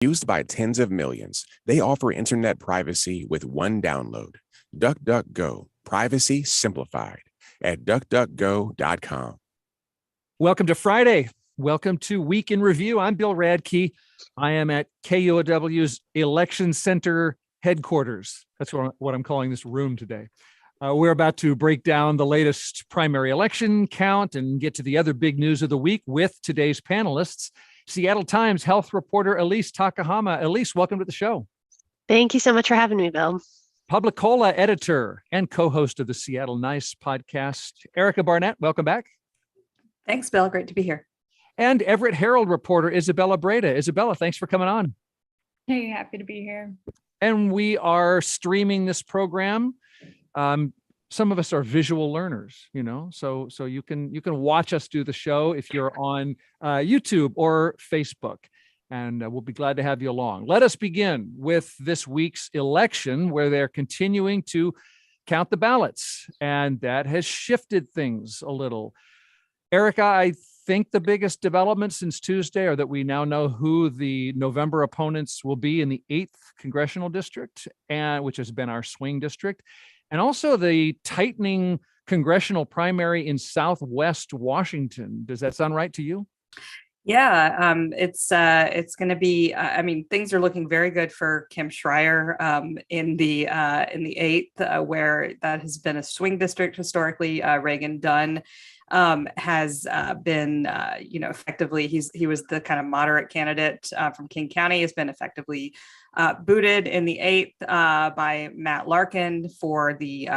Used by tens of millions, they offer internet privacy with one download. DuckDuckGo, privacy simplified at duckduckgo.com. Welcome to Friday. Welcome to Week in Review. I'm Bill Radke. I am at KUOW's Election Center headquarters. That's what I'm calling this room today. We're about to break down the latest primary election count and get to the other big news of the week with today's panelists. Seattle Times health reporter Elise Takahama. Elise, welcome to the show. Thank you so much for having me, Bill. Publicola editor and co-host of the Seattle Nice podcast, Erica Barnett. Welcome back. Thanks, Bill. Great to be here. And Everett Herald reporter Isabella Breda. Isabella, thanks for coming on. Hey, happy to be here. And we are streaming this program. Some of us are visual learners, so you can watch us do the show if you're on YouTube or Facebook, and we'll be glad to have you along. Let us begin with this week's election, where they're continuing to count the ballots, and that has shifted things a little. Erica, I think the biggest development since Tuesday are that we now know who the November opponents will be in the 8th congressional district, which has been our swing district. And also the tightening congressional primary in Southwest Washington. Does that sound right to you? Yeah, it's going to be. Things are looking very good for Kim Schreier in the 8th, where that has been a swing district historically. Reagan Dunn has been, effectively, he was the kind of moderate candidate from King County, has been effectively booted in the 8th by Matt Larkin for the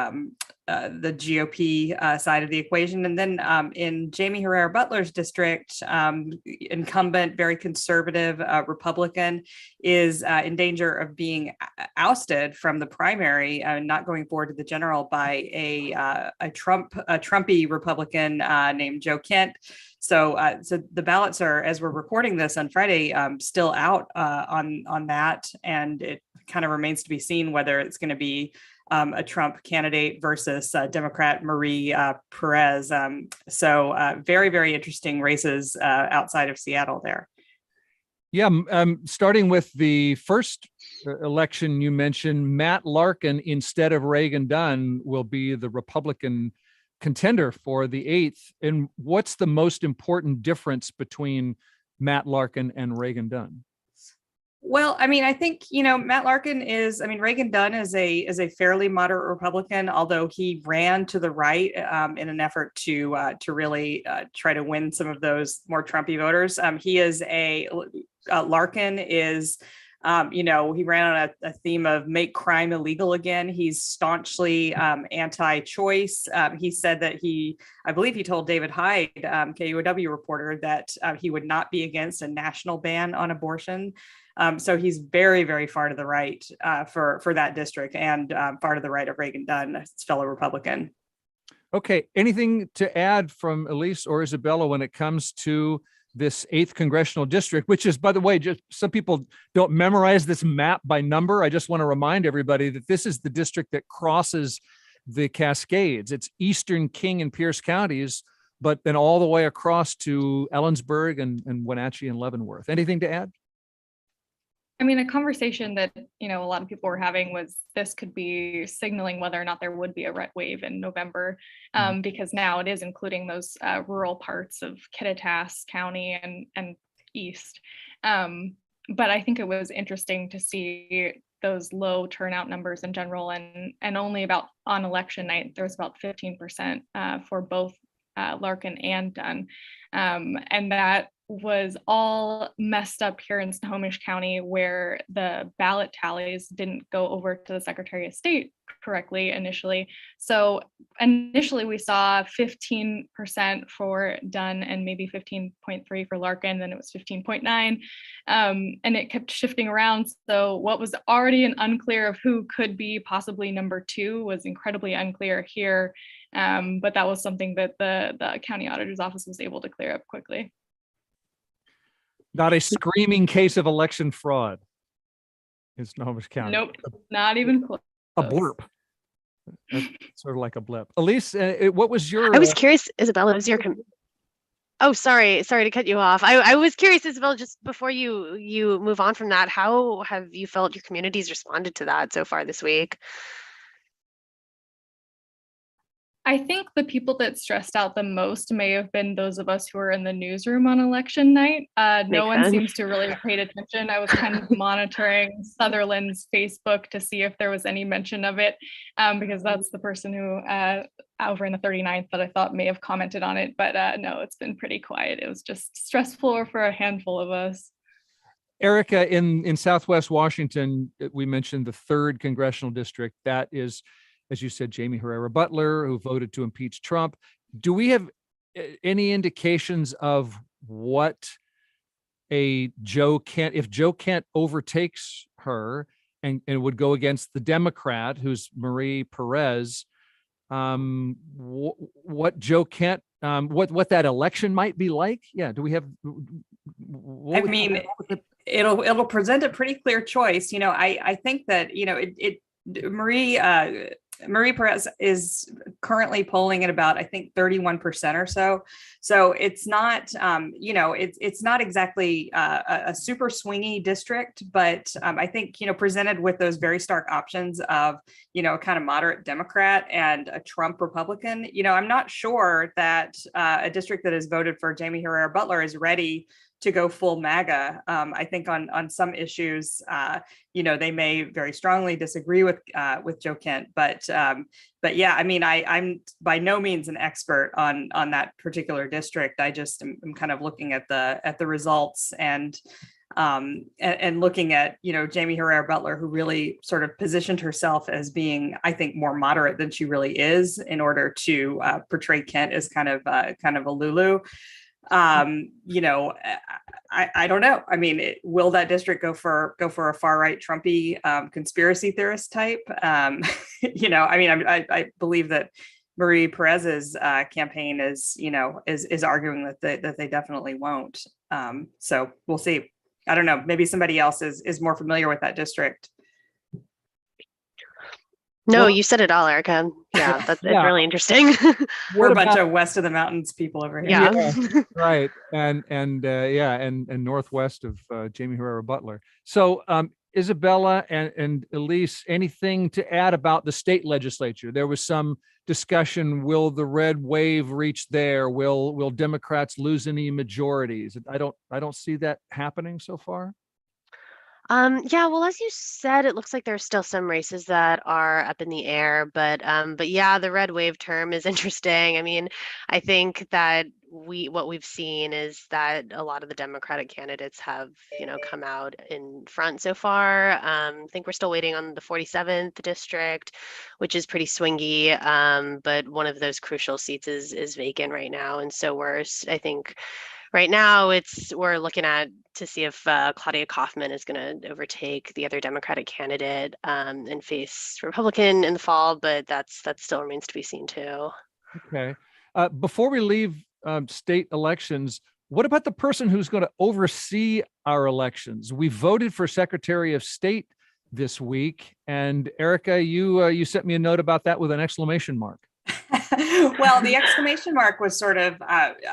GOP side of the equation. And then in Jamie Herrera Butler's district, incumbent, very conservative Republican is in danger of being ousted from the primary, not going forward to the general by a Trumpy Republican named Joe Kent. So the ballots are, as we're recording this on Friday, still out on that, and it kind of remains to be seen whether it's going to be a Trump candidate versus Democrat Marie Perez. Very, very interesting races outside of Seattle there. Yeah, starting with the first election you mentioned, Matt Larkin instead of Reagan Dunn will be the Republican contender for the 8th. And what's the most important difference between Matt Larkin and Reagan Dunn? Well, I think, Matt Larkin is, Reagan Dunn is a fairly moderate Republican, although he ran to the right in an effort to really try to win some of those more Trumpy voters. Larkin is, he ran on a theme of make crime illegal again. He's staunchly anti-choice. He said that I believe he told David Hyde, KUOW reporter, that he would not be against a national ban on abortion. So he's very, very far to the right for that district, and far to the right of Reagan Dunn, his fellow Republican. Okay. Anything to add from Elise or Isabella when it comes to this 8th congressional district, which is, by the way, just some people don't memorize this map by number. I just want to remind everybody that this is the district that crosses the Cascades. It's Eastern King and Pierce counties, but then all the way across to Ellensburg and Wenatchee and Leavenworth. Anything to add? A conversation that, a lot of people were having was this could be signaling whether or not there would be a red wave in November, because now it is including those rural parts of Kittitas County and east. But I think it was interesting to see those low turnout numbers in general, and only about on election night, there was about 15% for both Larkin and Dunn. And that was all messed up here in Snohomish County, where the ballot tallies didn't go over to the Secretary of State correctly initially. So initially we saw 15% for Dunn and maybe 15.3 for Larkin, then it was 15.9, and it kept shifting around. So what was already an unclear of who could be possibly number 2 was incredibly unclear here. But that was something that the county auditor's office was able to clear up quickly. Not a screaming case of election fraud in Snohomish County. Nope, not even close. A blurb. That's sort of like a blip. Elise, what was your... I was curious, Isabella, Oh, sorry to cut you off. I was curious, Isabel, just before you move on from that, how have you felt your communities responded to that so far this week? I think the people that stressed out the most may have been those of us who were in the newsroom on election night. No one seems to really have paid attention. I was kind of monitoring Sutherland's Facebook to see if there was any mention of it, because that's the person who over in the 39th that I thought may have commented on it. But no, it's been pretty quiet. It was just stressful for a handful of us. Erica, in Southwest Washington, we mentioned the 3rd congressional district. That is, as you said, Jamie Herrera Butler, who voted to impeach Trump. Do we have any indications of what if Joe Kent overtakes her and would go against the Democrat, who's Marie Perez, what Joe Kent, what that election might be like? Yeah. Do we have? It'll present a pretty clear choice. I think that, Marie Perez is currently polling at about, I think, 31% or so. So it's not, it's not exactly a super swingy district, but I think, presented with those very stark options of, kind of moderate Democrat and a Trump Republican, I'm not sure that a district that has voted for Jamie Herrera Butler is ready to go full MAGA. I think on some issues, they may very strongly disagree with Joe Kent, but yeah, I'm by no means an expert on that particular district. I just am kind of looking at the results and looking at Jamie Herrera Butler, who really sort of positioned herself as being, I think, more moderate than she really is, in order to portray Kent as kind of a Lulu. I don't know. I mean, will that district go for a far right Trumpy conspiracy theorist type? I believe that Marie Perez's campaign is arguing that they definitely won't. So we'll see. I don't know. Maybe somebody else is more familiar with that district. No, you said it all, Erica. Yeah, it's really interesting. We're a bunch of west of the mountains people over here. Yeah. Right. And northwest of Jamie Herrera Butler. So Isabella and Elise, anything to add about the state legislature? There was some discussion, will the red wave reach there? Will Democrats lose any majorities? I don't see that happening so far. Yeah, well, as you said, it looks like there's still some races that are up in the air, but yeah, the red wave term is interesting. I mean, I think that what we've seen is that a lot of the Democratic candidates have, come out in front so far. I think we're still waiting on the 47th district, which is pretty swingy, but one of those crucial seats is vacant right now, and so I think. Right now, we're looking to see if Claudia Kaufman is going to overtake the other Democratic candidate and face Republican in the fall, but that still remains to be seen too. Okay. Before we leave state elections, what about the person who's going to oversee our elections? We voted for Secretary of State this week, and Erica, you sent me a note about that with an exclamation mark. Well, the exclamation mark was sort of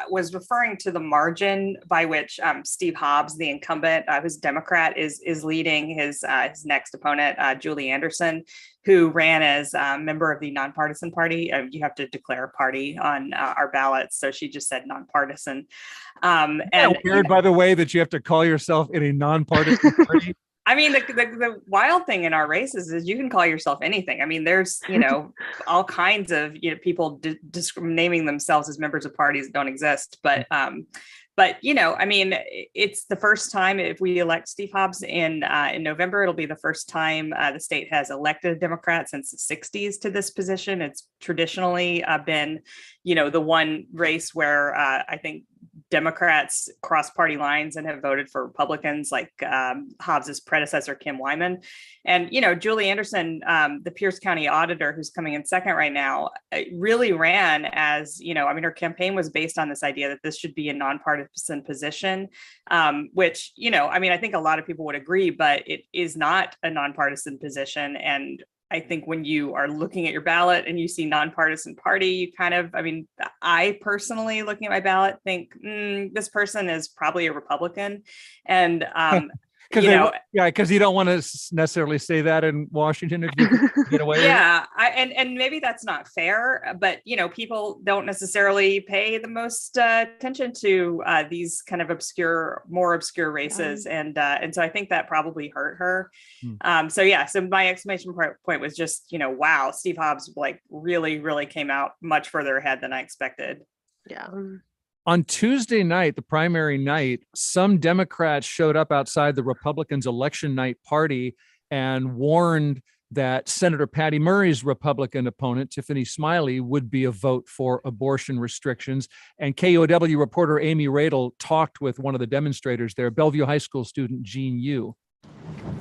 was referring to the margin by which Steve Hobbs, the incumbent, who's Democrat, is leading his next opponent, Julie Anderson, who ran as a member of the nonpartisan party. You have to declare a party on our ballots, so she just said nonpartisan. And weird, by the way, that you have to call yourself in a nonpartisan party. I mean, the wild thing in our races is you can call yourself anything. I mean, there's, all kinds of, people naming themselves as members of parties that don't exist. But I mean, it's the first time, if we elect Steve Hobbs in November, it'll be the first time the state has elected a Democrat since the 60s to this position. It's traditionally been, the one race where I think Democrats cross party lines and have voted for Republicans, like Hobbs's predecessor, Kim Wyman. And, Julie Anderson, the Pierce County auditor, who's coming in second right now, really ran as, her campaign was based on this idea that this should be a nonpartisan position, which, I think a lot of people would agree, but it is not a nonpartisan position. And I think when you are looking at your ballot and you see nonpartisan party, you kind of, I mean, I personally looking at my ballot think this person is probably a Republican. And, because you don't want to necessarily say that in Washington if you get away with it. Yeah, and maybe that's not fair, but people don't necessarily pay the most attention to these kind of more obscure races, and so I think that probably hurt her. So my exclamation point was just wow, Steve Hobbs like really came out much further ahead than I expected. Yeah. On Tuesday night, the primary night, some Democrats showed up outside the Republicans' election night party and warned that Senator Patty Murray's Republican opponent, Tiffany Smiley, would be a vote for abortion restrictions. And KOW reporter Amy Radel talked with one of the demonstrators there, Bellevue High School student Jean Yu.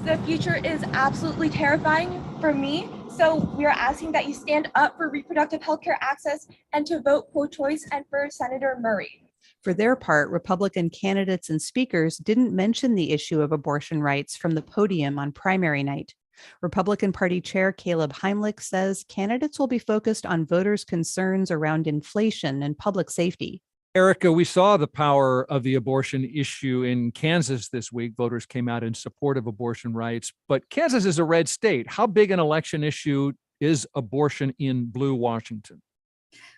The future is absolutely terrifying for me. So we are asking that you stand up for reproductive health care access and to vote pro-choice and for Senator Murray. For their part, Republican candidates and speakers didn't mention the issue of abortion rights from the podium on primary night. Republican Party Chair Caleb Heimlich says candidates will be focused on voters' concerns around inflation and public safety. Erica, we saw the power of the abortion issue in Kansas this week. Voters came out in support of abortion rights, but Kansas is a red state. How big an election issue is abortion in blue Washington?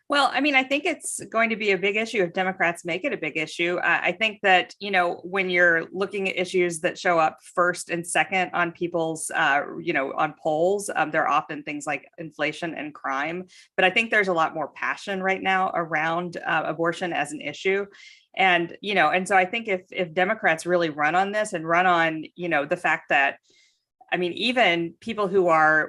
Well, I mean, I think it's going to be a big issue if Democrats make it a big issue. I think that, when you're looking at issues that show up first and second on people's, on polls, they're often things like inflation and crime. But I think there's a lot more passion right now around abortion as an issue. And, and so I think if Democrats really run on this and run on, the fact that, I mean, even people who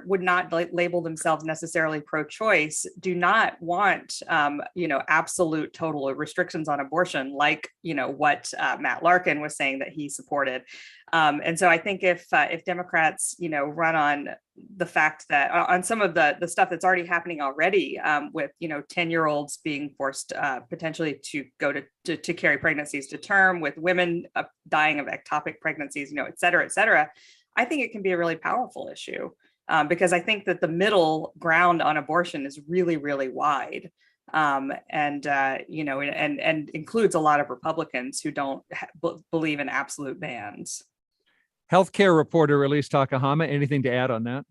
would not label themselves necessarily pro-choice do not want, absolute total restrictions on abortion, like, what Matt Larkin was saying that he supported. And so I think if Democrats, run on the fact that on some of the stuff that's already happening already with, 10-year-olds being forced potentially to go to carry pregnancies to term, with women dying of ectopic pregnancies, et cetera, I think it can be a really powerful issue because I think that the middle ground on abortion is really, really wide, and includes a lot of Republicans who don't believe in absolute bans. Healthcare reporter Elise Takahama, anything to add on that?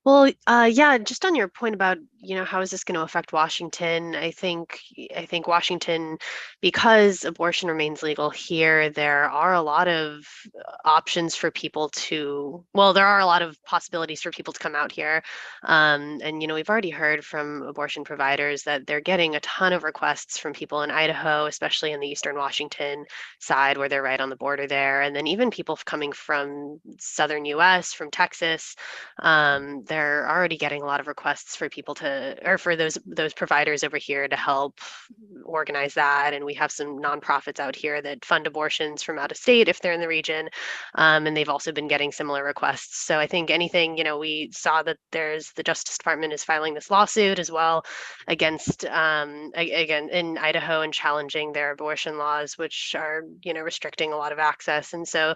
Well, yeah, just on your point about, how is this going to affect Washington? I think Washington, because abortion remains legal here, there are a lot of options for people there are a lot of possibilities for people to come out here. And, we've already heard from abortion providers that they're getting a ton of requests from people in Idaho, especially in the Eastern Washington side where they're right on the border there. And then even people coming from Southern US, from Texas, they're already getting a lot of requests for people for those providers over here to help organize that. And we have some nonprofits out here that fund abortions from out of state if they're in the region. And they've also been getting similar requests. So I think anything, we saw that the Justice Department is filing this lawsuit as well against, again, in Idaho, and challenging their abortion laws, which are, restricting a lot of access. And so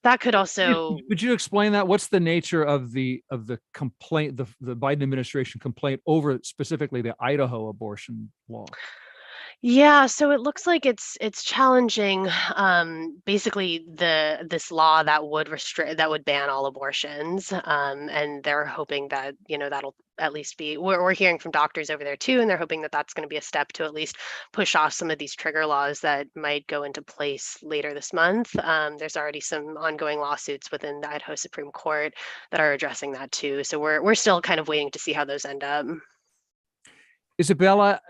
that could also. Would you explain that? What's the nature of the complaint, the Biden administration complaint over specifically the Idaho abortion law? Yeah, so it looks like it's challenging basically this law that would ban all abortions, and they're hoping that that'll at least be. We're hearing from doctors over there too, and they're hoping that that's going to be a step to at least push off some of these trigger laws that might go into place later this month. There's already some ongoing lawsuits within the Idaho Supreme Court that are addressing that too. So we're still kind of waiting to see how those end up. Isabella,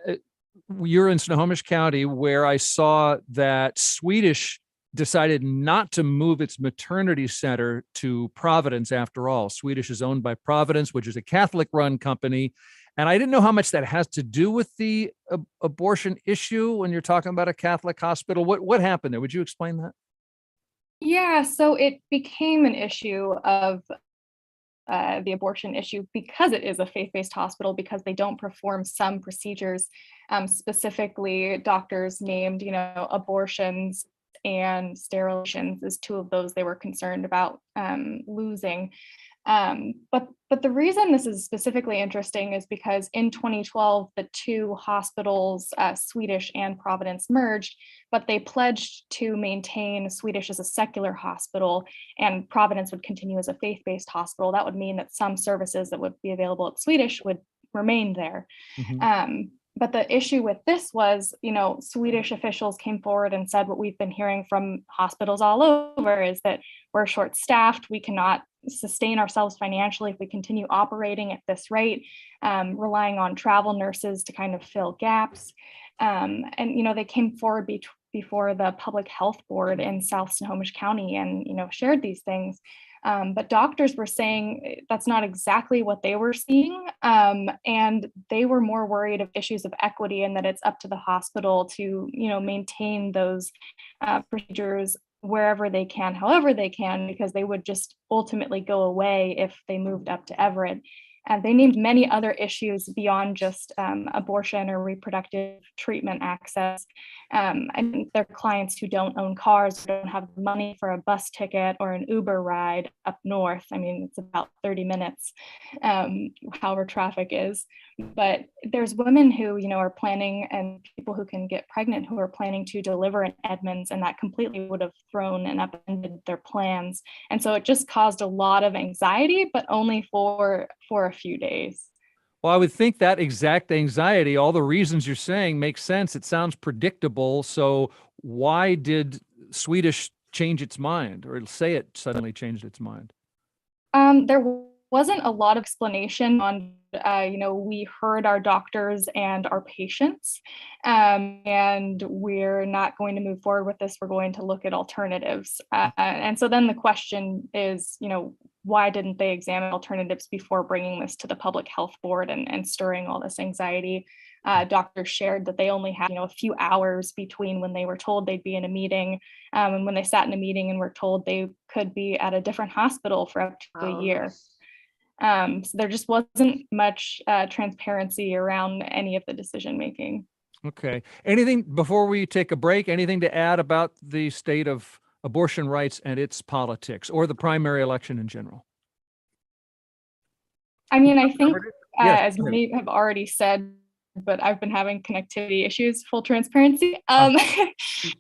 you're in Snohomish County, where I saw that Swedish decided not to move its maternity center to Providence after all. Swedish is owned by Providence, which is a Catholic-run company. And I didn't know how much that has to do with the abortion issue when you're talking about a Catholic hospital. What happened there? Would you explain that? Yeah, so it became an issue of the abortion issue because it is a faith-based hospital, because they don't perform some procedures, specifically doctors named, abortions and sterilizations as two of those they were concerned about losing. But the reason this is specifically interesting is because in 2012, the two hospitals, Swedish and Providence, merged, but they pledged to maintain Swedish as a secular hospital and Providence would continue as a faith-based hospital. That would mean that some services that would be available at Swedish would remain there. But the issue with this was, Swedish officials came forward and said what we've been hearing from hospitals all over is that we're short-staffed, we cannot sustain ourselves financially if we continue operating at this rate, relying on travel nurses to kind of fill gaps. And they came forward before the Public Health Board in South Snohomish County and shared these things. But doctors were saying that's not exactly what they were seeing. And they were more worried of issues of equity and that it's up to the hospital to, maintain those procedures wherever they can, however they can, because they would just ultimately go away if they moved up to Everett. And they named many other issues beyond just abortion or reproductive treatment access. And their clients who don't own cars, don't have money for a bus ticket or an Uber ride up north. I mean, it's about 30 minutes, however traffic is. But there's women who, are planning and people who can get pregnant who are planning to deliver in Edmonds, and that completely would have thrown and upended their plans. And so it just caused a lot of anxiety, but only for a few days. Well, I would think that exact anxiety, all the reasons you're saying make sense. It sounds predictable. So why did Swedish change its mind, or say it suddenly changed its mind? There wasn't a lot of explanation on, we heard our doctors and our patients, and we're not going to move forward with this. We're going to look at alternatives. And so then the question is, why didn't they examine alternatives before bringing this to the Public Health Board and stirring all this anxiety? Doctors shared that they only had, a few hours between when they were told they'd be in a meeting and when they sat in a meeting and were told they could be at a different hospital for up to a year. So there just wasn't much transparency around any of the decision making. Okay. Anything before we take a break? Anything to add about the state of abortion rights and its politics, or the primary election in general? I mean, I think Yes, as many have already said, but I've been having connectivity issues, full transparency,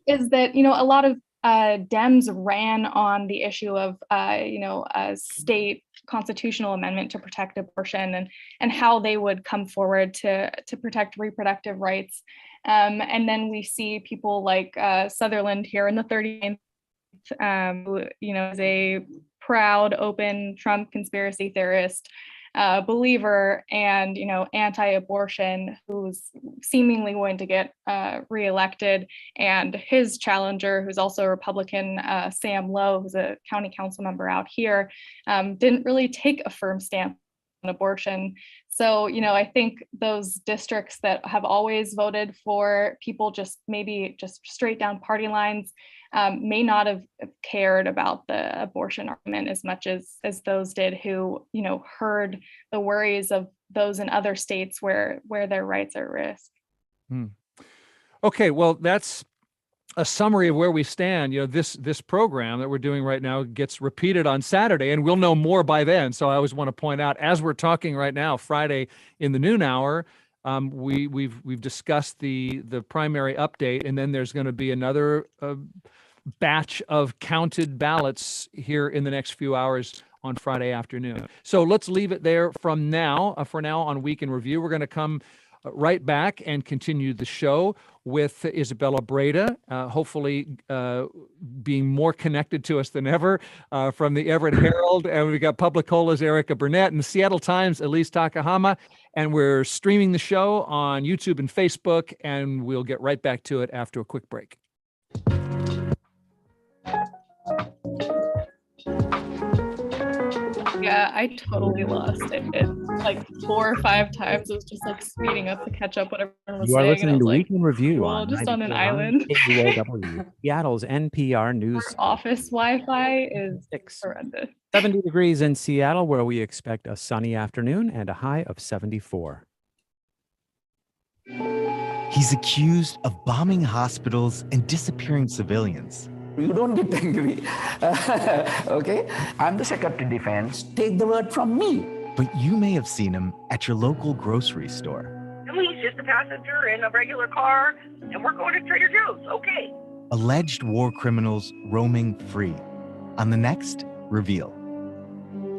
is that, a lot of Dems ran on the issue of, a state constitutional amendment to protect abortion and how they would come forward to protect reproductive rights. And then we see people like Sutherland here in the 39th, who, is a proud, open Trump conspiracy theorist, believer and anti-abortion, who's seemingly going to get reelected, and his challenger, who's also a Republican, Sam Lowe, who's a county council member out here, didn't really take a firm stance on abortion. So I think those districts that have always voted for people just straight down party lines may not have cared about the abortion argument as much as those did who, heard the worries of those in other states where their rights are at risk. Okay, well, that's a summary of where we stand. This program that we're doing right now gets repeated on Saturday, and we'll know more by then. So I always want to point out, as we're talking right now, Friday in the noon hour, we've discussed the primary update, and then there's going to be another batch of counted ballots here in the next few hours on Friday afternoon. So let's leave it there for now on Week in Review. We're going to come right back and continue the show with Isabella Breda, hopefully being more connected to us than ever from the Everett Herald. And we've got Publicola's Erica Barnett and the Seattle Times Elise Takahama. And we're streaming the show on YouTube and Facebook, and we'll get right back to it after a quick break. Yeah, I totally lost it. Like 4 or 5 times. It was just like speeding up to catch up what everyone was saying. You are listening to like, Week in Review cool, on just on an 94.9 island. KUOW, Seattle's NPR News. Our office Wi-Fi is horrendous. 70 degrees in Seattle, where we expect a sunny afternoon and a high of 74. He's accused of bombing hospitals and disappearing civilians. You don't get angry, okay? I'm the Secretary of Defense. Take the word from me. But you may have seen him at your local grocery store. He's just a passenger in a regular car, and we're going to Trader Joe's, okay? Alleged war criminals roaming free. On the next Reveal.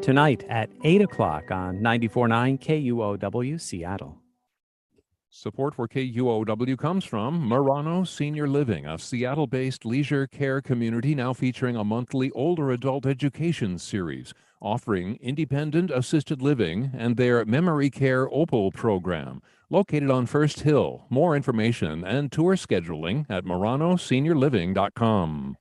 Tonight at 8 o'clock on 94.9 KUOW Seattle. Support for KUOW comes from Murano Senior Living, a Seattle-based leisure care community now featuring a monthly older adult education series, offering independent assisted living and their memory care Opal program, located on First Hill. More information and tour scheduling at muranoseniorliving.com.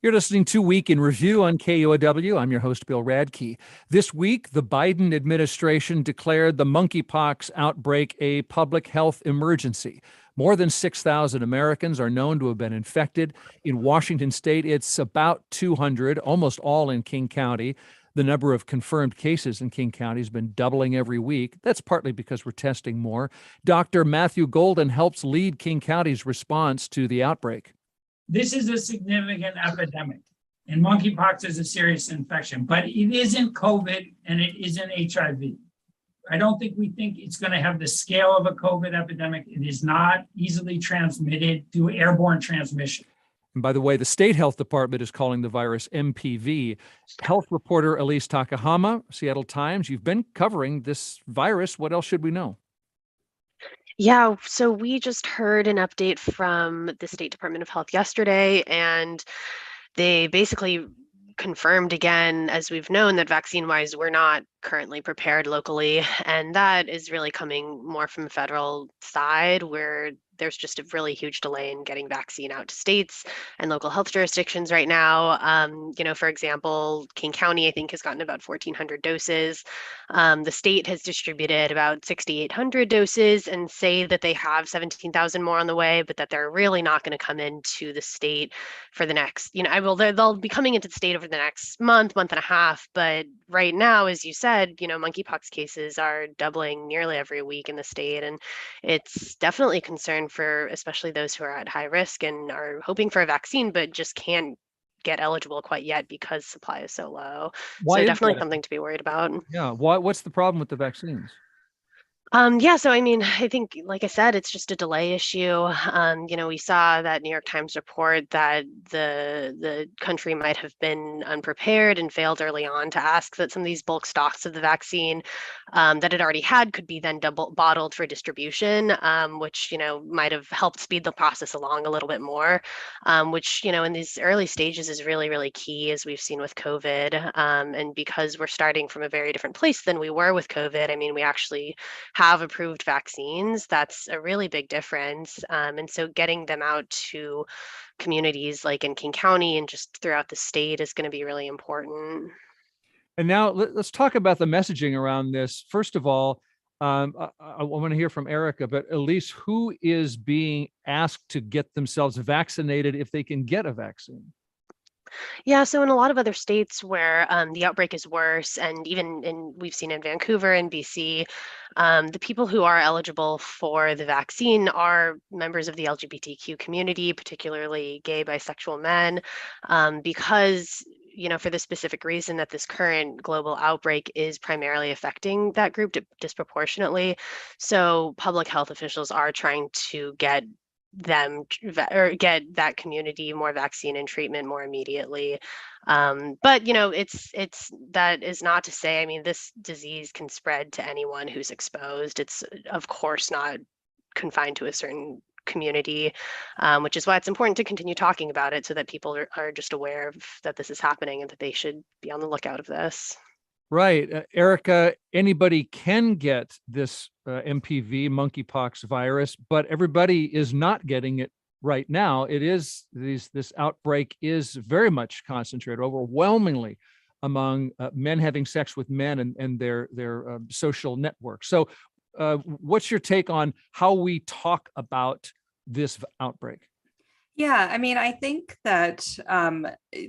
You're listening to Week in Review on KUOW. I'm your host, Bill Radke. This week, the Biden administration declared the monkeypox outbreak a public health emergency. More than 6,000 Americans are known to have been infected. In Washington state, it's about 200, almost all in King County. The number of confirmed cases in King County has been doubling every week. That's partly because we're testing more. Dr. Matthew Golden helps lead King County's response to the outbreak. This is a significant epidemic, and monkeypox is a serious infection, but it isn't COVID and it isn't HIV. I don't think it's going to have the scale of a COVID epidemic. It is not easily transmitted through airborne transmission. And by the way, the state health department is calling the virus MPV. Health reporter Elise Takahama, Seattle Times, you've been covering this virus. What else should we know? Yeah, so we just heard an update from the State Department of Health yesterday, and they basically confirmed again, as we've known, that vaccine-wise, we're not currently prepared locally. And that is really coming more from the federal side, where there's just a really huge delay in getting vaccine out to states and local health jurisdictions right now. For example, King County, I think, has gotten about 1,400 doses. The state has distributed about 6,800 doses and say that they have 17,000 more on the way, but that they're really not going to come into the state for the next, they'll be coming into the state over the next month and a half. But right now, as you said, monkeypox cases are doubling nearly every week in the state. And it's definitely a concern for especially those who are at high risk and are hoping for a vaccine, but just can't get eligible quite yet because supply is so low. So definitely something to be worried about. Yeah. What's the problem with the vaccines? So I think, like I said, it's just a delay issue. We saw that New York Times report that the country might have been unprepared and failed early on to ask that some of these bulk stocks of the vaccine that it already had could be then double bottled for distribution, which, might have helped speed the process along a little bit more, which, in these early stages is really, really key, as we've seen with COVID. And because we're starting from a very different place than we were with COVID, we actually have approved vaccines. That's a really big difference. And so getting them out to communities like in King County and just throughout the state is going to be really important. And now let's talk about the messaging around this. First of all, I want to hear from Erica, but Elise, who is being asked to get themselves vaccinated if they can get a vaccine? Yeah, so in a lot of other states where the outbreak is worse, and even we've seen in Vancouver and BC, the people who are eligible for the vaccine are members of the LGBTQ community, particularly gay, bisexual men, because for the specific reason that this current global outbreak is primarily affecting that group disproportionately. So public health officials are trying to get that community more vaccine and treatment more immediately. But it's that is not to say, this disease can spread to anyone who's exposed. It's of course not confined to a certain community, which is why it's important to continue talking about it so that people are just aware of that this is happening and that they should be on the lookout of this. Right. Erica, anybody can get this MPV, monkeypox virus, but everybody is not getting it right now. This outbreak is very much concentrated overwhelmingly among men having sex with men and their social network. So what's your take on how we talk about this outbreak? Yeah, I mean, I think that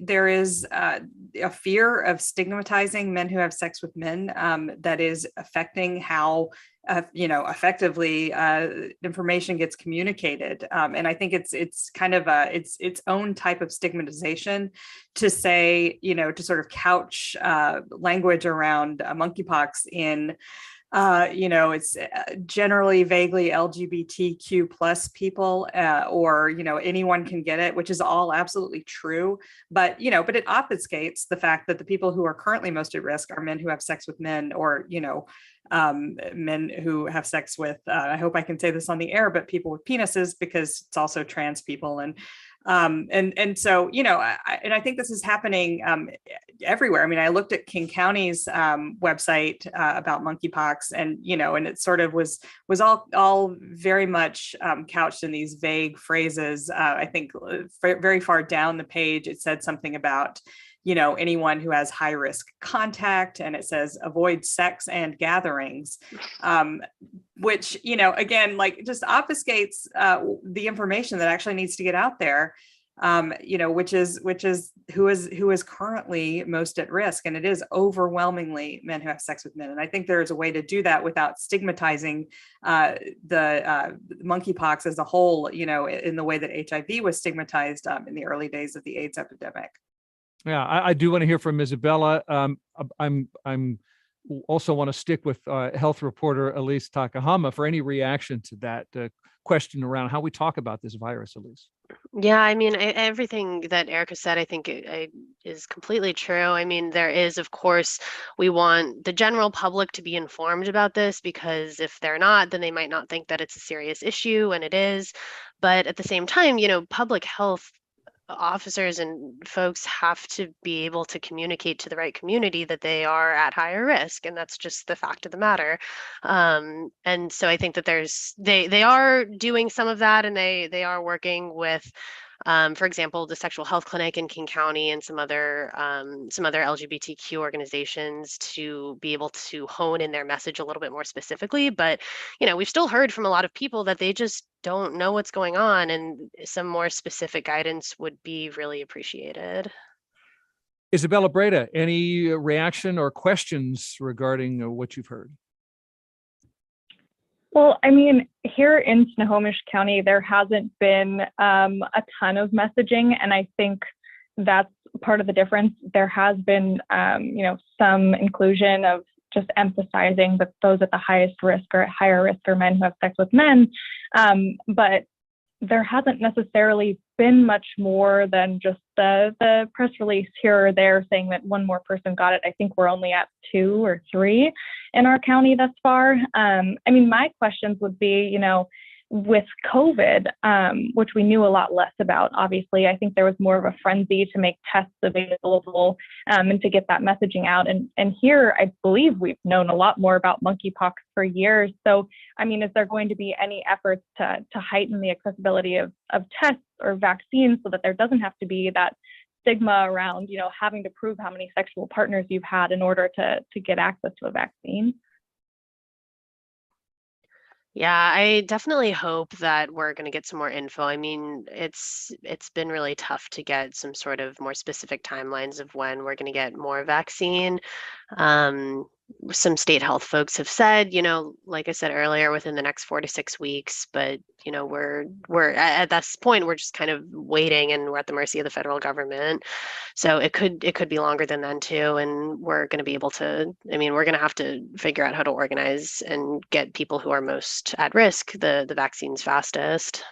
there is a fear of stigmatizing men who have sex with men that is affecting how, effectively information gets communicated. And I think it's kind of its own type of stigmatization to say, to sort of couch language around monkeypox in it's generally vaguely LGBTQ plus people, or, anyone can get it, which is all absolutely true. But it obfuscates the fact that the people who are currently most at risk are men who have sex with men, or, men who have sex with, I hope I can say this on the air, but people with penises, because it's also trans people. And so, I think this is happening everywhere. I mean, I looked at King County's website about monkeypox, and it sort of was all very much couched in these vague phrases. I think very far down the page, it said something about anyone who has high risk contact, and it says avoid sex and gatherings, which, again, like just obfuscates the information that actually needs to get out there, which is who is currently most at risk. And it is overwhelmingly men who have sex with men. And I think there is a way to do that without stigmatizing the monkeypox as a whole, in the way that HIV was stigmatized in the early days of the AIDS epidemic. Yeah, I do want to hear from Isabella. I'm also want to stick with health reporter Elise Takahama for any reaction to that question around how we talk about this virus, Elise. Yeah, I mean, everything that Erica said, I think is completely true. I mean, there is, of course, we want the general public to be informed about this, because if they're not, then they might not think that it's a serious issue, and it is. But at the same time, public health officers and folks have to be able to communicate to the right community that they are at higher risk, and that's just the fact of the matter. And so I think that they are doing some of that, and they are working with, for example, the Sexual Health Clinic in King County and some other LGBTQ organizations to be able to hone in their message a little bit more specifically. But we've still heard from a lot of people that they just don't know what's going on, and some more specific guidance would be really appreciated. Isabella, Breda, any reaction or questions regarding what you've heard? Well, I mean, here in Snohomish County, there hasn't been a ton of messaging, and I think that's part of the difference. There has been, some inclusion of just emphasizing that those at the highest risk or at higher risk are men who have sex with men, but there hasn't necessarily been much more than just the press release here or there saying that one more person got it. I think we're only at 2 or 3 in our county thus far. I mean, my questions would be, with COVID, which we knew a lot less about, obviously, I think there was more of a frenzy to make tests available and to get that messaging out. And here, I believe we've known a lot more about monkeypox for years. So, I mean, is there going to be any efforts to heighten the accessibility of tests or vaccines so that there doesn't have to be that stigma around, having to prove how many sexual partners you've had in order to get access to a vaccine? Yeah, I definitely hope that we're going to get some more info. I mean, it's been really tough to get some sort of more specific timelines of when we're going to get more vaccine. Some state health folks have said, like I said earlier, within the next 4 to 6 weeks, but we're at this point, we're just kind of waiting, and we're at the mercy of the federal government. So it could be longer than then too, and we're going to be able to, we're going to have to figure out how to organize and get people who are most at risk the vaccines fastest.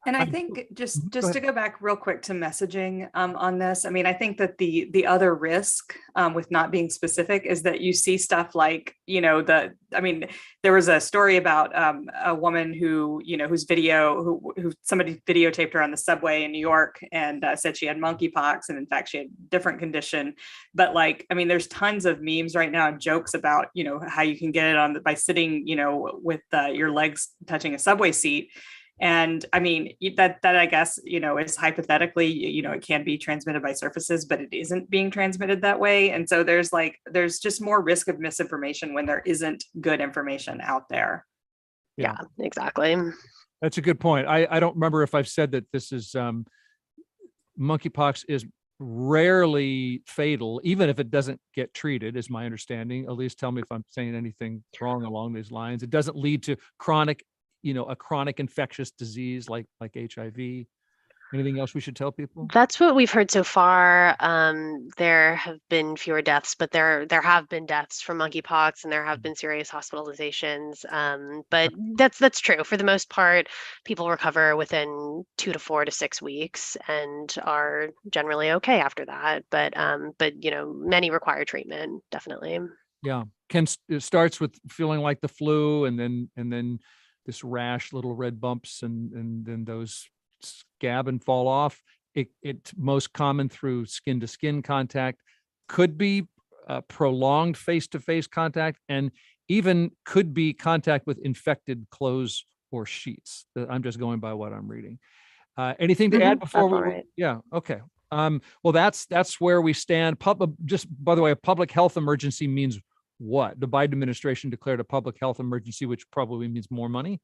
And I think just to go back real quick to messaging on this, I mean, I think that the other risk with not being specific is that you see stuff like, there was a story about a woman who, whose who somebody videotaped her on the subway in New York and said she had monkeypox. And in fact, she had a different condition. But there's tons of memes right now and jokes about, how you can get it by sitting, with your legs touching a subway seat. And I mean, that I guess, is hypothetically, it can be transmitted by surfaces, but it isn't being transmitted that way. And so there's just more risk of misinformation when there isn't good information out there. Yeah, exactly. That's a good point. I don't remember if I've said that this is monkeypox is rarely fatal, even if it doesn't get treated, is my understanding. Elise, tell me if I'm saying anything wrong along these lines. It doesn't lead to chronic, a chronic infectious disease like HIV. Anything else we should tell people? That's what we've heard so far. There have been fewer deaths, but there have been deaths from monkeypox, and there have been serious hospitalizations. But that's true. For the most part, people recover within 2 to 4 to 6 weeks and are generally okay after that. But many require treatment, definitely. Yeah, it starts with feeling like the flu, and then this rash, little red bumps, and then those scab and fall off. It's most common through skin to skin contact, could be prolonged face-to-face contact, and even could be contact with infected clothes or sheets. I'm just going by what I'm reading. Anything to add before we? Right. Yeah. Okay. Well, that's where we stand. Just by the way, a public health emergency means what? The Biden administration declared a public health emergency, which probably means more money.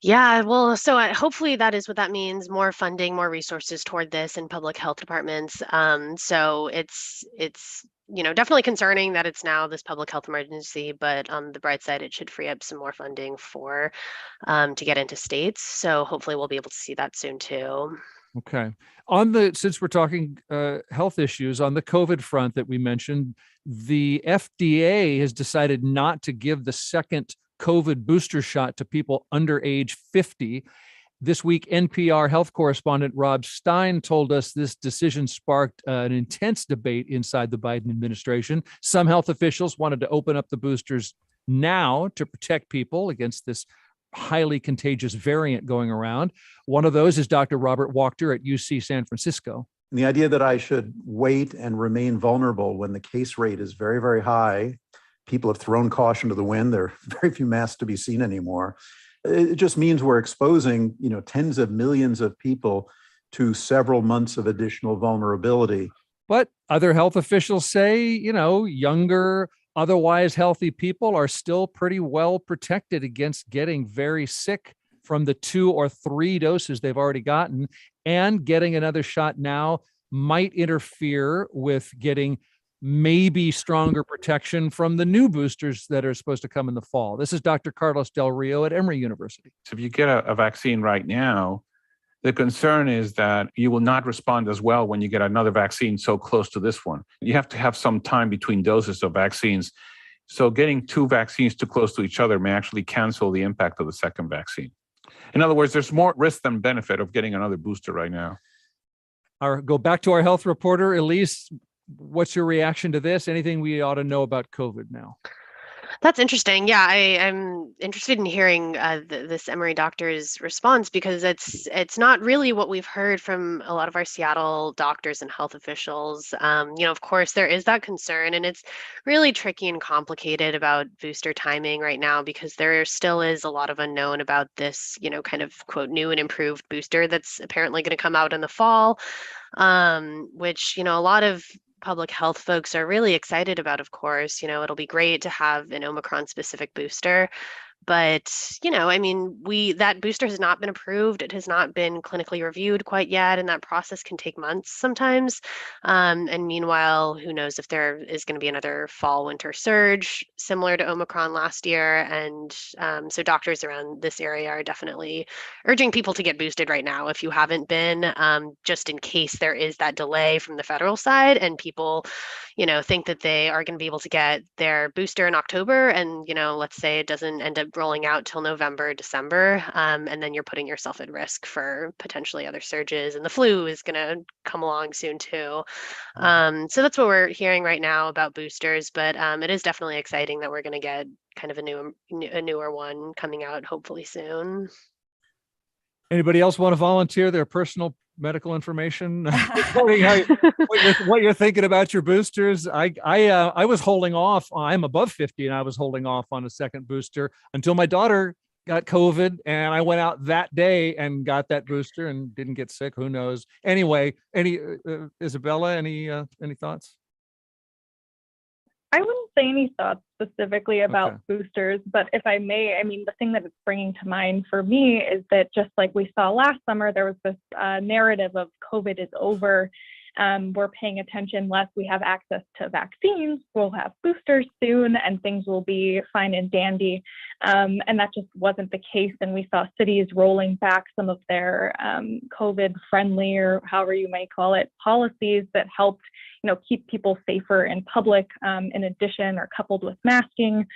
Yeah, well, so hopefully that is what that means: more funding, more resources toward this in public health departments. So it's definitely concerning that it's now this public health emergency, but on the bright side, it should free up some more funding for to get into states. So hopefully we'll be able to see that soon too. Okay. Since we're talking health issues, on the COVID front that we mentioned, the FDA has decided not to give the second COVID booster shot to people under age 50. This week, NPR health correspondent Rob Stein told us this decision sparked an intense debate inside the Biden administration. Some health officials wanted to open up the boosters now to protect people against this highly contagious variant going around. One of those is Dr. Robert Wachter at UC San Francisco. And the idea that I should wait and remain vulnerable when the case rate is very, very high. People have thrown caution to the wind. There are very few masks to be seen anymore. It just means we're exposing, tens of millions of people to several months of additional vulnerability. But other health officials say, younger, otherwise healthy people are still pretty well protected against getting very sick from the 2 or 3 doses they've already gotten, and getting another shot now might interfere with getting maybe stronger protection from the new boosters that are supposed to come in the fall. This is Dr. Carlos Del Rio at Emory University. So if you get a vaccine right now, the concern is that you will not respond as well when you get another vaccine so close to this one. You have to have some time between doses of vaccines. So getting 2 vaccines too close to each other may actually cancel the impact of the second vaccine. In other words, there's more risk than benefit of getting another booster right now. Go back to our health reporter, Elise. What's your reaction to this? Anything we ought to know about COVID now? That's interesting. Yeah, I'm interested in hearing this Emory doctor's response, because it's not really what we've heard from a lot of our Seattle doctors and health officials. Of course, there is that concern, and it's really tricky and complicated about booster timing right now, because there still is a lot of unknown about this, kind of quote new and improved booster that's apparently going to come out in the fall, which a lot of public health folks are really excited about. Of course, it'll be great to have an Omicron specific booster, but that booster has not been approved. It has not been clinically reviewed quite yet, and that process can take months sometimes. And meanwhile, who knows if there is going to be another fall winter surge similar to Omicron last year. And so doctors around this area are definitely urging people to get boosted right now if you haven't been, just in case there is that delay from the federal side and people think that they are going to be able to get their booster in October, and let's say it doesn't end up rolling out till November, December, and then you're putting yourself at risk for potentially other surges, and the flu is going to come along soon too. So that's what we're hearing right now about boosters, but it is definitely exciting that we're going to get kind of a newer one coming out hopefully soon. Anybody else want to volunteer their personal medical information what you're thinking about your boosters? I was holding off. I'm above 50 and I was holding off on a second booster until my daughter got COVID, and I went out that day and got that booster and didn't get sick. Who knows? Anyway, Isabella, any thoughts? I wouldn't say any thoughts specifically about boosters, but if I may, I mean, the thing that it's bringing to mind for me is that just like we saw last summer, there was this narrative of COVID is over. We're paying attention less. We have access to vaccines. We'll have boosters soon, and things will be fine and dandy. And that just wasn't the case. And we saw cities rolling back some of their COVID-friendly, or however you might call it, policies that helped, keep people safer in public. In addition, or coupled with masking,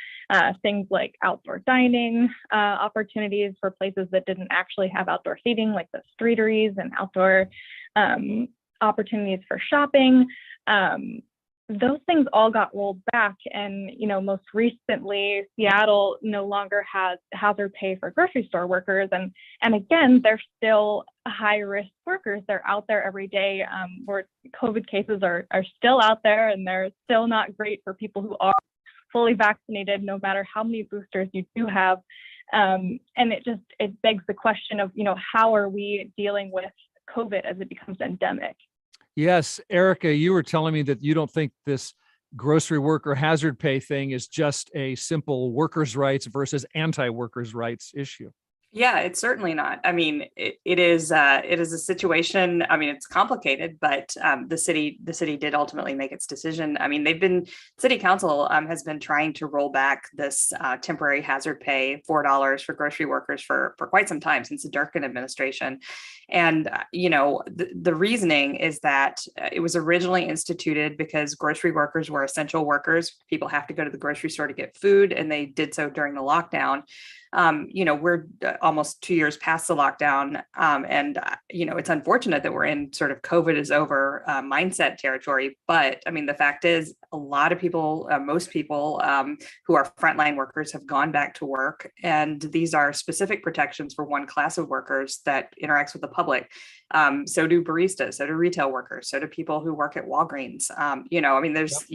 things like outdoor dining opportunities for places that didn't actually have outdoor seating, like the streeteries, and outdoor opportunities for shopping. Those things all got rolled back. And, most recently, Seattle no longer has hazard pay for grocery store workers. And again, they're still high risk workers. They're out there every day, where COVID cases are still out there, and they're still not great for people who are fully vaccinated, no matter how many boosters you do have. And it begs the question of, how are we dealing with COVID as it becomes endemic? Yes, Erica, you were telling me that you don't think this grocery worker hazard pay thing is just a simple workers' rights versus anti-workers' rights issue. Yeah, it's certainly not. I mean, it is a situation. I mean, it's complicated, but the city did ultimately make its decision. I mean, city council has been trying to roll back this temporary hazard pay, $4 for grocery workers for quite some time, since the Durkin administration. And, the reasoning is that it was originally instituted because grocery workers were essential workers. People have to go to the grocery store to get food, and they did so during the lockdown. We're almost 2 years past the lockdown. And it's unfortunate that we're in sort of COVID is over mindset territory. But I mean, the fact is, a lot of people, most people who are frontline workers have gone back to work. And these are specific protections for one class of workers that interacts with the public. So do baristas, so do retail workers, so do people who work at Walgreens. There's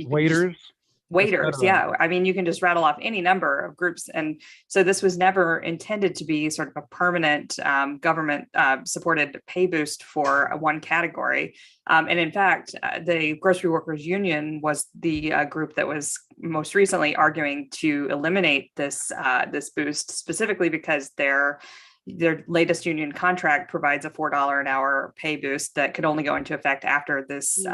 waiters. Yeah. I mean, you can just rattle off any number of groups. And so this was never intended to be sort of a permanent government supported pay boost for one category. And in fact, the Grocery Workers Union was the group that was most recently arguing to eliminate this boost, specifically because their latest union contract provides a $4 an hour pay boost that could only go into effect after this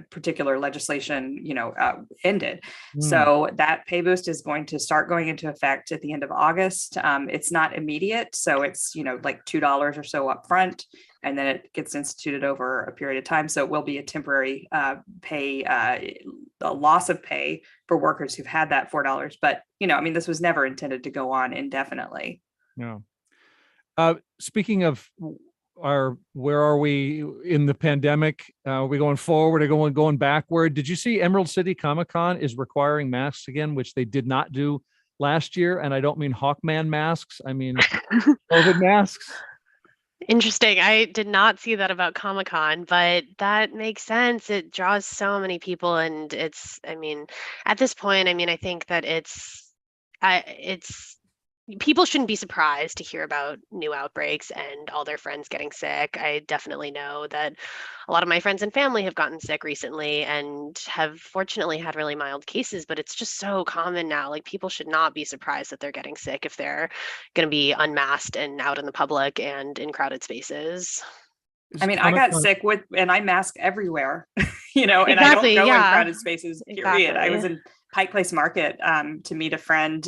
particular legislation, ended. So that pay boost is going to start going into effect at the end of August. It's not immediate. So it's, like $2 or so up front, and then it gets instituted over a period of time. So it will be a temporary pay, a loss of pay for workers who've had that $4. But, this was never intended to go on indefinitely. No. Speaking of where are we in the pandemic? Are we going forward or going backward? Did you see Emerald City Comic-Con is requiring masks again, which they did not do last year? And I don't mean Hawkman masks. I mean COVID masks. Interesting. I did not see that about Comic-Con, but that makes sense. It draws so many people, and at this point, I think that it's people shouldn't be surprised to hear about new outbreaks and all their friends getting sick. I definitely know that a lot of my friends and family have gotten sick recently and have fortunately had really mild cases, but it's just so common now. Like, people should not be surprised that they're getting sick if they're going to be unmasked and out in the public and in crowded spaces. I got sick and I mask everywhere, and I don't go in crowded spaces, period. Exactly. I was in Pike Place Market to meet a friend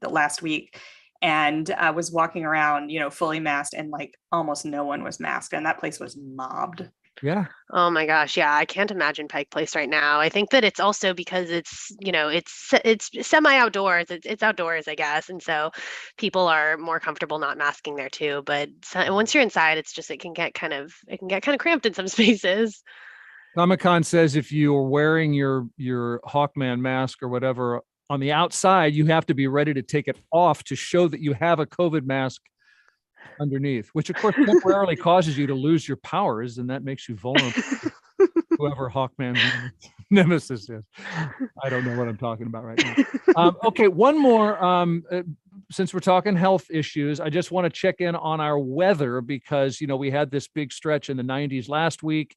the last week, and I was walking around, fully masked, and like almost no one was masked, and that place was mobbed. Yeah. Oh my gosh. Yeah. I can't imagine Pike Place right now. I think that it's also because it's semi outdoors. It's outdoors, I guess. And so people are more comfortable not masking there too. But once you're inside, it's just, it can get kind of cramped in some spaces. Comic-Con says if you're wearing your Hawkman mask or whatever on the outside, you have to be ready to take it off to show that you have a COVID mask underneath, which of course temporarily causes you to lose your powers, and that makes you vulnerable to whoever Hawkman's nemesis is. I don't know what I'm talking about right now. Okay, one more. Since we're talking health issues, I just want to check in on our weather because, we had this big stretch in the 90s last week.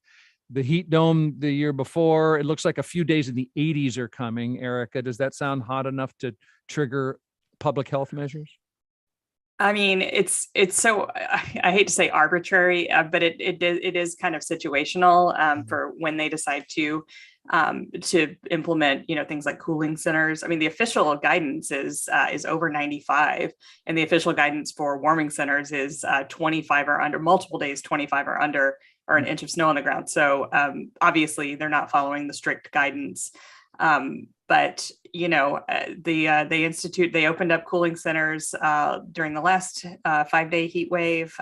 the heat dome the year before. It looks like a few days in the 80s are coming. Erica, does that sound hot enough to trigger public health measures? I mean, it's so, I hate to say arbitrary, but it is kind of situational for when they decide to implement, things like cooling centers. I mean, the official guidance is over 95, and the official guidance for warming centers is 25 or under, multiple days 25 or under, or an inch of snow on the ground. So obviously they're not following the strict guidance. But they opened up cooling centers during the last 5-day heat wave.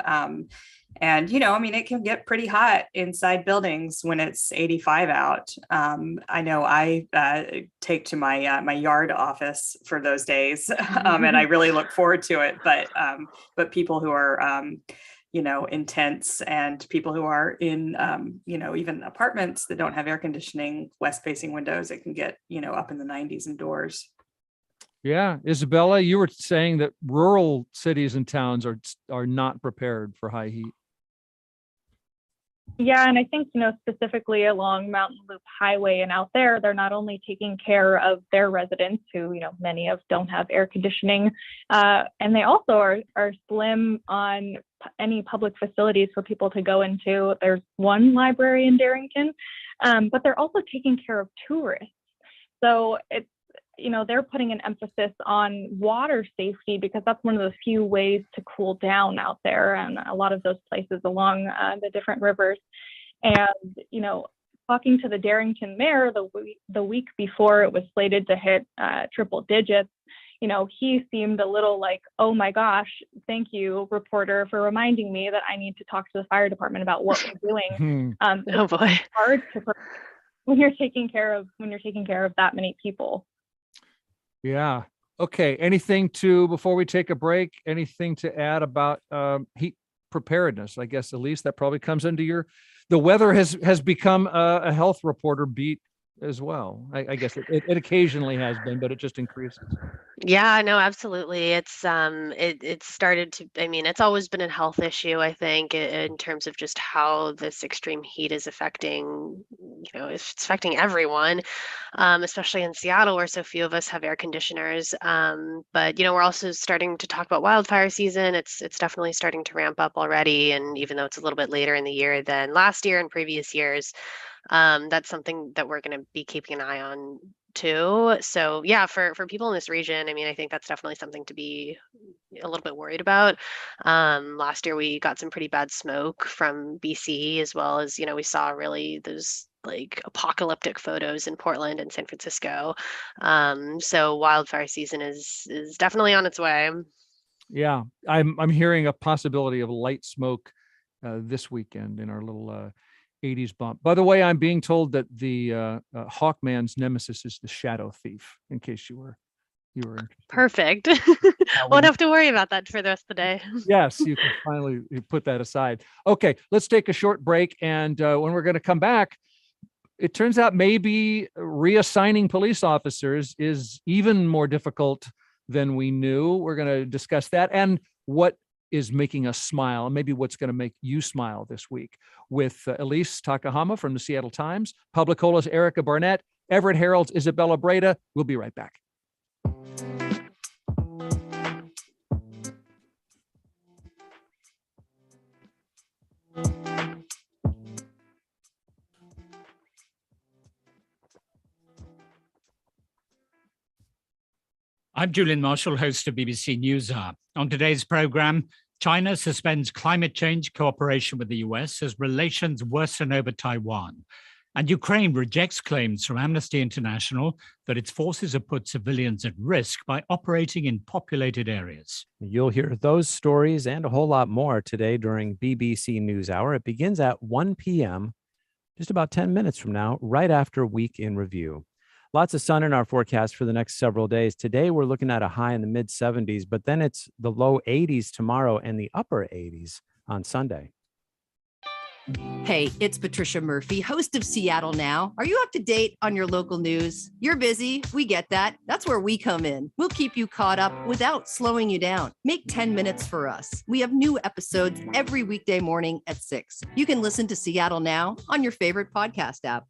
And, it can get pretty hot inside buildings when it's 85 out. I know I take to my yard office for those days, and I really look forward to it. But people who are intense, and people who are in, even apartments that don't have air conditioning, west facing windows, it can get, up in the 90s indoors. Yeah. Isabella, you were saying that rural cities and towns are not prepared for high heat. Yeah, and I think, specifically along Mountain Loop Highway and out there, they're not only taking care of their residents who, many of don't have air conditioning, and they also are slim on any public facilities for people to go into. There's one library in Darrington, but they're also taking care of tourists. So it's, they're putting an emphasis on water safety, because that's one of the few ways to cool down out there, and a lot of those places along the different rivers. And, talking to the Darrington mayor the week before it was slated to hit triple digits, he seemed a little like, oh my gosh, thank you, reporter, for reminding me that I need to talk to the fire department about what we're doing. Oh boy, it's hard when you're taking care of that many people. Yeah. Okay. Before we take a break, anything to add about heat preparedness? I guess, Elise, that probably comes into the weather has become a health reporter beat as well. I guess it occasionally has been, but it just increases. Yeah, no, absolutely. It started to, it's always been a health issue, I think, in terms of just how this extreme heat is affecting, it's affecting everyone, especially in Seattle, where so few of us have air conditioners. But, we're also starting to talk about wildfire season. It's definitely starting to ramp up already. And even though it's a little bit later in the year than last year and previous years, that's something that we're going to be keeping an eye on too. So yeah, for people in this region, I think that's definitely something to be a little bit worried about. Last year we got some pretty bad smoke from BC, as well as, we saw really those like apocalyptic photos in Portland and San Francisco. So wildfire season is definitely on its way. Yeah, I'm hearing a possibility of light smoke this weekend in our little 80s bump. By the way, I'm being told that the Hawkman's nemesis is the Shadow Thief, in case you were interested. Perfect. Won't have to worry about that for the rest of the day. Yes, you can finally put that aside. Okay, let's take a short break. And when we're going to come back, it turns out maybe reassigning police officers is even more difficult than we knew. We're going to discuss that and what is making us smile, and maybe what's going to make you smile this week, with Elise Takahama from the Seattle Times, Publicola's Erica Barnett, Everett Herald's Isabella Breda. We'll be right back. I'm Julian Marshall, host of BBC NewsHour. On today's program, China suspends climate change cooperation with the US as relations worsen over Taiwan. And Ukraine rejects claims from Amnesty International that its forces have put civilians at risk by operating in populated areas. You'll hear those stories and a whole lot more today during BBC NewsHour. It begins at 1 p.m., just about 10 minutes from now, right after Week in Review. Lots of sun in our forecast for the next several days. Today, we're looking at a high in the mid 70s, but then it's the low 80s tomorrow and the upper 80s on Sunday. Hey, it's Patricia Murphy, host of Seattle Now. Are you up to date on your local news? You're busy. We get that. That's where we come in. We'll keep you caught up without slowing you down. Make 10 minutes for us. We have new episodes every weekday morning at 6. You can listen to Seattle Now on your favorite podcast app.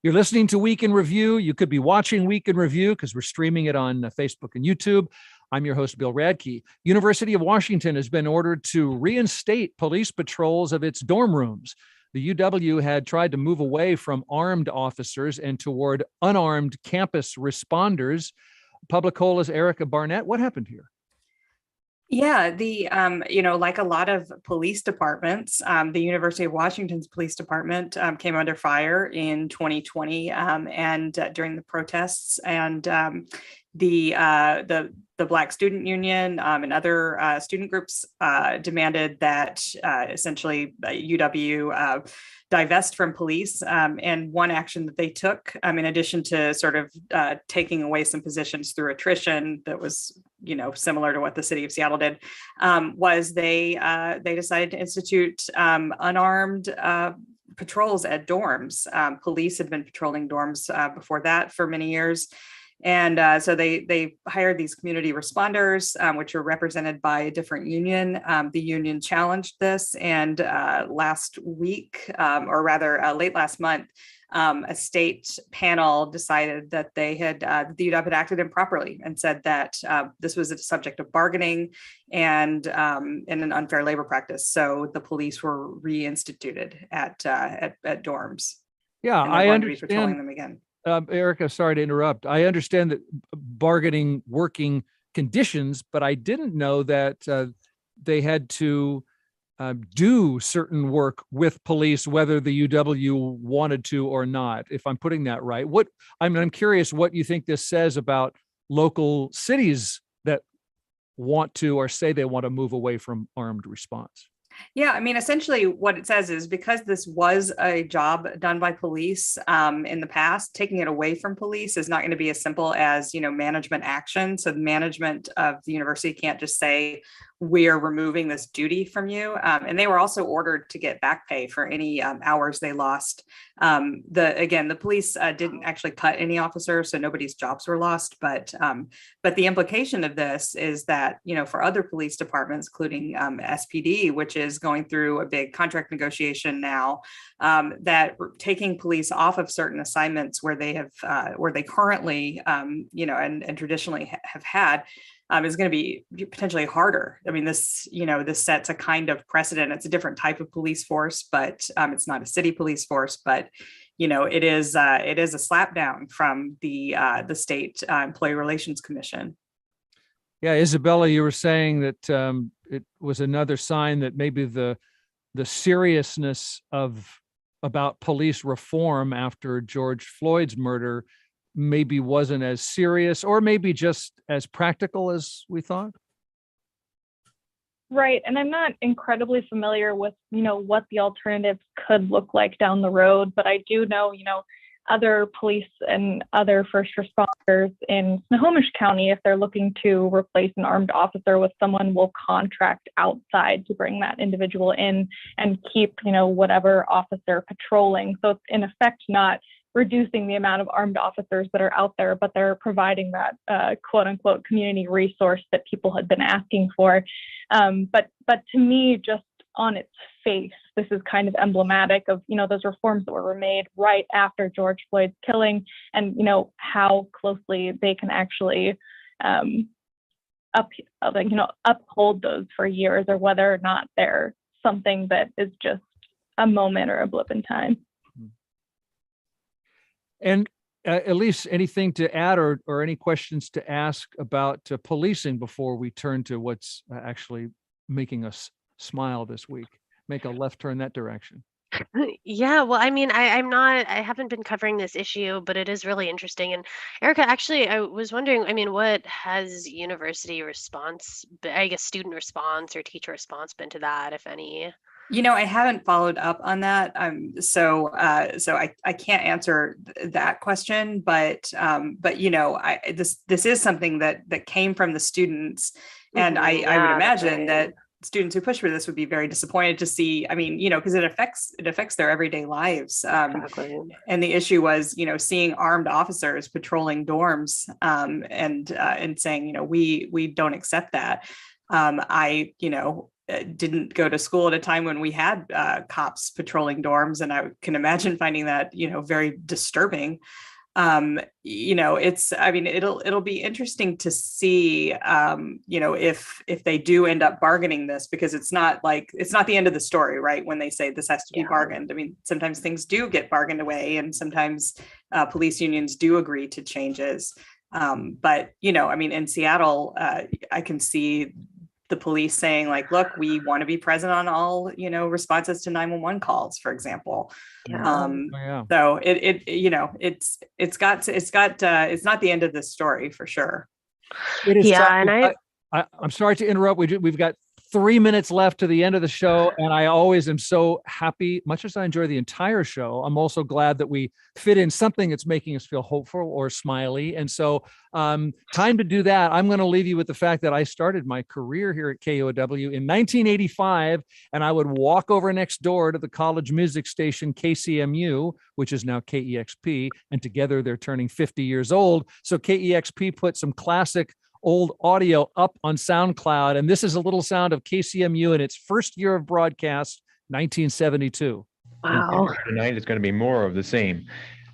You're listening to Week in Review. You could be watching Week in Review because we're streaming it on Facebook and YouTube. I'm your host, Bill Radke. University of Washington has been ordered to reinstate police patrols of its dorm rooms. The UW had tried to move away from armed officers and toward unarmed campus responders. Publicola's Erica Barnett, what happened here? Yeah, like a lot of police departments, the University of Washington's police department came under fire in 2020 and during the protests, and the Black Student Union and other student groups demanded that essentially UW divest from police. And one action that they took, in addition to sort of taking away some positions through attrition that was, similar to what the city of Seattle did, was they decided to institute unarmed patrols at dorms. Police had been patrolling dorms before that for many years. And so they hired these community responders, which are represented by a different union. The union challenged this, and last week, or rather late last month, a state panel decided that the UW had acted improperly and said that this was a subject of bargaining and an unfair labor practice. So the police were reinstituted at dorms. Yeah, and they're going to be patrolling them again. Erica, sorry to interrupt. I understand that bargaining working conditions, but I didn't know that they had to do certain work with police, whether the UW wanted to or not, if I'm putting that right. I'm curious what you think this says about local cities that want to or say they want to move away from armed response. Yeah, essentially what it says is because this was a job done by police in the past, taking it away from police is not going to be as simple as, management action. So the management of the university can't just say, we are removing this duty from you. And they were also ordered to get back pay for any hours they lost. The police didn't actually cut any officers, so nobody's jobs were lost. But the implication of this is that, for other police departments, including SPD, which is going through a big contract negotiation now, that taking police off of certain assignments where they currently, and traditionally have had, is going to be potentially harder. This sets a kind of precedent. It's a different type of police force, but it's not a city police force. But it is a slapdown from the state Employee Relations Commission. Yeah, Isabella, you were saying that it was another sign that maybe the seriousness about police reform after George Floyd's murder maybe wasn't as serious, or maybe just as practical as we thought. Right. And I'm not incredibly familiar with, what the alternatives could look like down the road, but I do know, other police and other first responders in Snohomish County, if they're looking to replace an armed officer with someone, will contract outside to bring that individual in and keep, whatever officer patrolling. So it's in effect not reducing the amount of armed officers that are out there, but they're providing that quote unquote community resource that people had been asking for. But to me, just on its face, this is kind of emblematic of, those reforms that were made right after George Floyd's killing, and, how closely they can actually uphold those for years, or whether or not they're something that is just a moment or a blip in time. And Elise, anything to add or any questions to ask about policing before we turn to what's actually making us smile this week? Make a left turn that direction. Yeah, well, I haven't been covering this issue, but it is really interesting. And Erica, actually, I was wondering, what has university response, I guess student response or teacher response been to that, if any? I haven't followed up on that. So I can't answer that question, but this is something that came from the students. And I would imagine that students who push for this would be very disappointed to see. I mean, because it affects their everyday lives. Exactly. And the issue was, seeing armed officers patrolling dorms and saying, we don't accept that. I didn't go to school at a time when we had cops patrolling dorms, and I can imagine finding that very disturbing. It'll be interesting to see if they do end up bargaining this, because it's not the end of the story, right? When they say this has to be bargained. I mean, sometimes things do get bargained away, and sometimes police unions do agree to changes. But in Seattle, I can see the police saying, like, look, we want to be present on all, responses to 911 calls, for example. So it's not the end of the story for sure. It is. Yeah. And I'm sorry to interrupt. We've got 3 minutes left to the end of the show. And I always am so happy, much as I enjoy the entire show, I'm also glad that we fit in something that's making us feel hopeful or smiley. And so time to do that. I'm going to leave you with the fact that I started my career here at KUOW in 1985, and I would walk over next door to the college music station KCMU, which is now KEXP, and together they're turning 50 years old. So KEXP put some classic old audio up on SoundCloud, and this is a little sound of KCMU in its first year of broadcast, 1972. Wow. Tonight it's going to be more of the same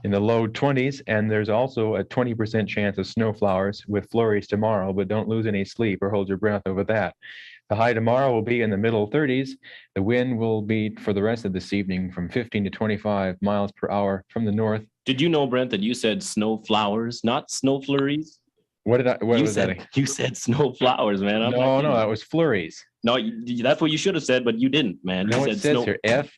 in the low 20s, and there's also a 20% chance of snow flowers with flurries tomorrow, but don't lose any sleep or hold your breath over that. The high tomorrow will be in the middle 30s. The wind will be for the rest of this evening from 15 to 25 miles per hour from the north. Did you know, Brent, that you said snow flowers, not snow flurries? What was that? You said snow flowers, man. No, that was flurries. No, that's what you should have said, but you didn't, man. No, you it said says here Flurries.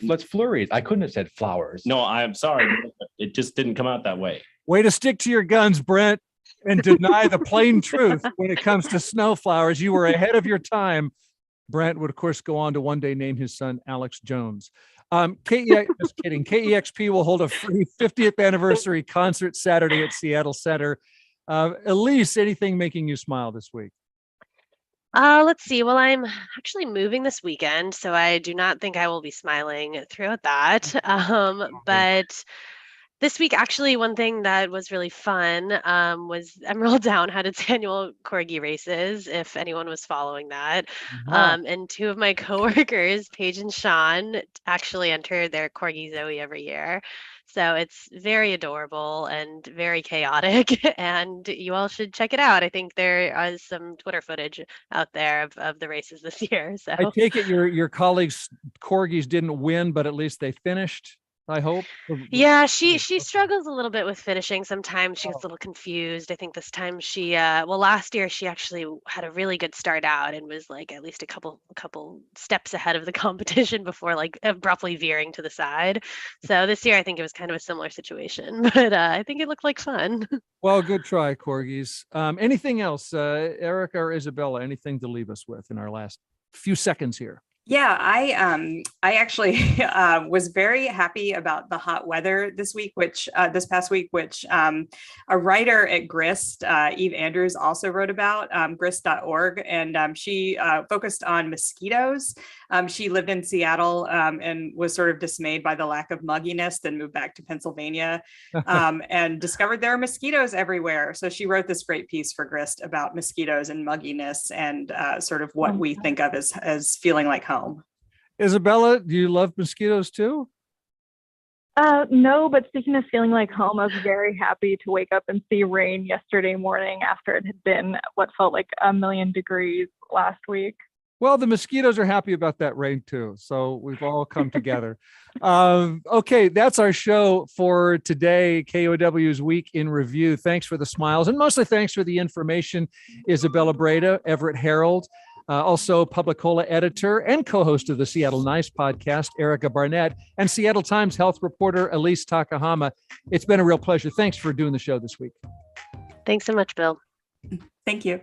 That's flurries. I couldn't have said flowers. No, I'm sorry. It just didn't come out that way. Way to stick to your guns, Brent, and deny the plain truth when it comes to snow flowers. You were ahead of your time. Brent would, of course, go on to one day name his son Alex Jones. Just kidding. KEXP will hold a free 50th anniversary concert Saturday at Seattle Center. Elise, anything making you smile this week? Let's see. Well, I'm actually moving this weekend, so I do not think I will be smiling throughout that. But this week, actually, one thing that was really fun was Emerald Down had its annual Corgi races, if anyone was following that. And two of my coworkers, Paige and Sean, actually enter their Corgi Zoe every year. So it's very adorable and very chaotic, and you all should check it out. I think there is some Twitter footage out there of the races this year. So I take it your colleagues' Corgis didn't win, but at least they finished, I hope. Yeah, she struggles a little bit with finishing. Sometimes she gets a little confused. I think this time last year she actually had a really good start out and was like at least a couple steps ahead of the competition before like abruptly veering to the side. So this year I think it was kind of a similar situation, but I think it looked like fun. Well, good try, Corgis. Anything else, Erica or Isabella? Anything to leave us with in our last few seconds here? Yeah, I actually was very happy about the hot weather this past week, which a writer at Grist, Eve Andrews, also wrote about, grist.org, and she focused on mosquitoes. She lived in Seattle and was sort of dismayed by the lack of mugginess, then moved back to Pennsylvania and discovered there are mosquitoes everywhere. So she wrote this great piece for Grist about mosquitoes and mugginess and sort of what we think of as feeling like home. Isabella, do you love mosquitoes too? No, but speaking of feeling like home, I was very happy to wake up and see rain yesterday morning after it had been what felt like 1,000,000 degrees last week. Well, the mosquitoes are happy about that rain too. So we've all come together. Okay, that's our show for today. KUOW's Week in Review. Thanks for the smiles and mostly thanks for the information, Isabella Breda, Everett Herald. Also, Publicola editor and co-host of the Seattle Nice podcast, Erica Barnett, and Seattle Times health reporter, Elise Takahama. It's been a real pleasure. Thanks for doing the show this week. Thanks so much, Bill. Thank you.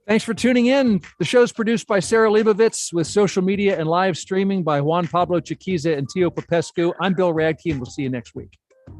Thanks for tuning in. The show is produced by Sarah Leibovitz with social media and live streaming by Juan Pablo Chiquiza and Tio Popescu. I'm Bill Radke, and we'll see you next week.